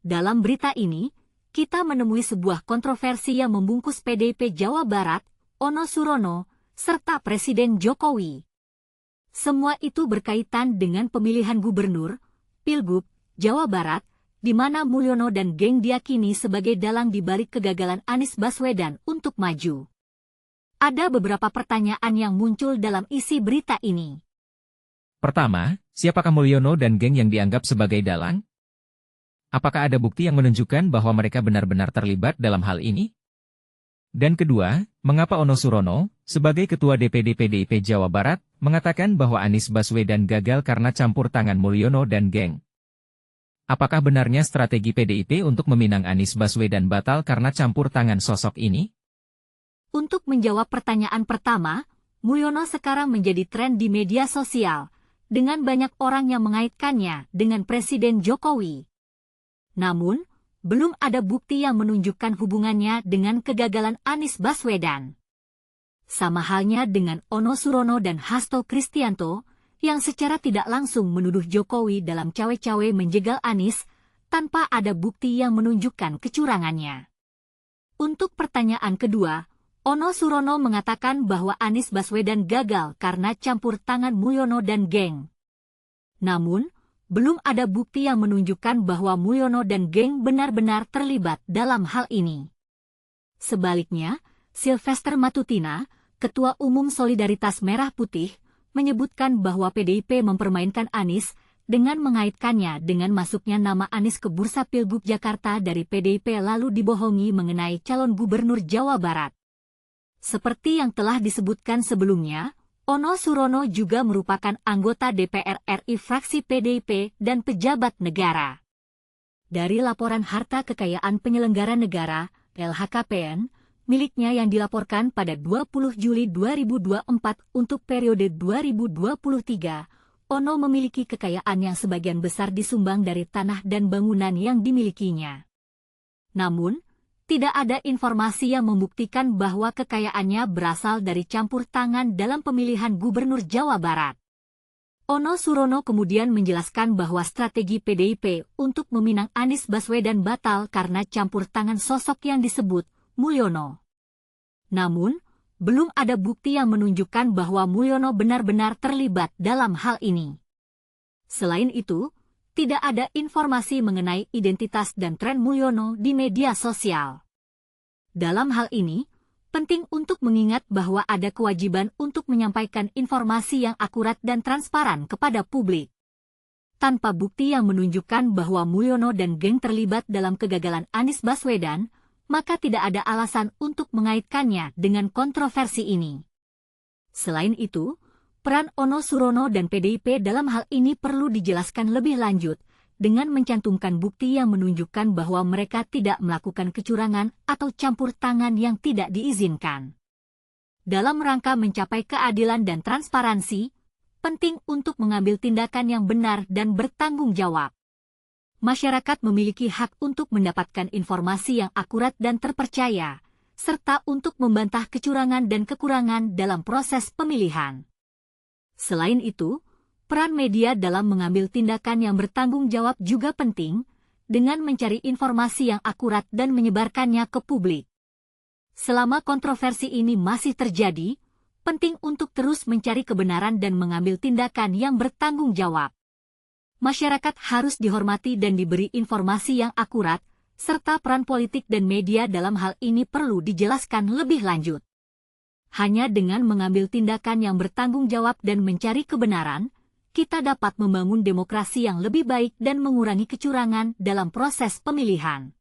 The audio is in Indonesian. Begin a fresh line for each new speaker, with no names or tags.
Dalam berita ini, kita menemui sebuah kontroversi yang membungkus PDIP Jawa Barat, Ono Surono, serta Presiden Jokowi. Semua itu berkaitan dengan pemilihan gubernur, Pilgub, Jawa Barat, di mana Mulyono dan geng diyakini sebagai dalang di balik kegagalan Anies Baswedan untuk maju. Ada beberapa pertanyaan yang muncul dalam isi berita ini.
Pertama, siapakah Mulyono dan geng yang dianggap sebagai dalang? Apakah ada bukti yang menunjukkan bahwa mereka benar-benar terlibat dalam hal ini? Dan kedua, mengapa Ono Surono, sebagai Ketua DPD PDIP Jawa Barat, mengatakan bahwa Anies Baswedan gagal karena campur tangan Mulyono dan geng? Apakah benarnya strategi PDIP untuk meminang Anies Baswedan batal karena campur tangan sosok ini?
Untuk menjawab pertanyaan pertama, Mulyono sekarang menjadi tren di media sosial, dengan banyak orang yang mengaitkannya dengan Presiden Jokowi. Namun, belum ada bukti yang menunjukkan hubungannya dengan kegagalan Anies Baswedan. Sama halnya dengan Ono Surono dan Hasto Kristianto, yang secara tidak langsung menuduh Jokowi dalam cawe-cawe menjegal Anies, tanpa ada bukti yang menunjukkan kecurangannya. Untuk pertanyaan kedua, Ono Surono mengatakan bahwa Anies Baswedan gagal karena campur tangan Mulyono dan geng. Namun, belum ada bukti yang menunjukkan bahwa Mulyono dan geng benar-benar terlibat dalam hal ini. Sebaliknya, Sylvester Matutina, Ketua Umum Solidaritas Merah Putih, menyebutkan bahwa PDIP mempermainkan Anies dengan mengaitkannya dengan masuknya nama Anies ke bursa Pilgub Jakarta dari PDIP lalu dibohongi mengenai calon gubernur Jawa Barat. Seperti yang telah disebutkan sebelumnya, Ono Surono juga merupakan anggota DPR RI fraksi PDIP dan pejabat negara. Dari laporan harta kekayaan penyelenggara negara, LHKPN, miliknya yang dilaporkan pada 20 Juli 2024 untuk periode 2023, Ono memiliki kekayaan yang sebagian besar disumbang dari tanah dan bangunan yang dimilikinya. Namun, tidak ada informasi yang membuktikan bahwa kekayaannya berasal dari campur tangan dalam pemilihan gubernur Jawa Barat. Ono Surono kemudian menjelaskan bahwa strategi PDIP untuk meminang Anies Baswedan batal karena campur tangan sosok yang disebut Mulyono. Namun, belum ada bukti yang menunjukkan bahwa Mulyono benar-benar terlibat dalam hal ini. Selain itu, tidak ada informasi mengenai identitas dan tren Mulyono di media sosial. Dalam hal ini, penting untuk mengingat bahwa ada kewajiban untuk menyampaikan informasi yang akurat dan transparan kepada publik. Tanpa bukti yang menunjukkan bahwa Mulyono dan geng terlibat dalam kegagalan Anies Baswedan, maka tidak ada alasan untuk mengaitkannya dengan kontroversi ini. Selain itu, peran Ono Surono dan PDIP dalam hal ini perlu dijelaskan lebih lanjut, dengan mencantumkan bukti yang menunjukkan bahwa mereka tidak melakukan kecurangan atau campur tangan yang tidak diizinkan. Dalam rangka mencapai keadilan dan transparansi, penting untuk mengambil tindakan yang benar dan bertanggung jawab. Masyarakat memiliki hak untuk mendapatkan informasi yang akurat dan terpercaya, serta untuk membantah kecurangan dan kekurangan dalam proses pemilihan. Selain itu, peran media dalam mengambil tindakan yang bertanggung jawab juga penting, dengan mencari informasi yang akurat dan menyebarkannya ke publik. Selama kontroversi ini masih terjadi, penting untuk terus mencari kebenaran dan mengambil tindakan yang bertanggung jawab. Masyarakat harus dihormati dan diberi informasi yang akurat, serta peran politik dan media dalam hal ini perlu dijelaskan lebih lanjut. Hanya dengan mengambil tindakan yang bertanggung jawab dan mencari kebenaran, kita dapat membangun demokrasi yang lebih baik dan mengurangi kecurangan dalam proses pemilihan.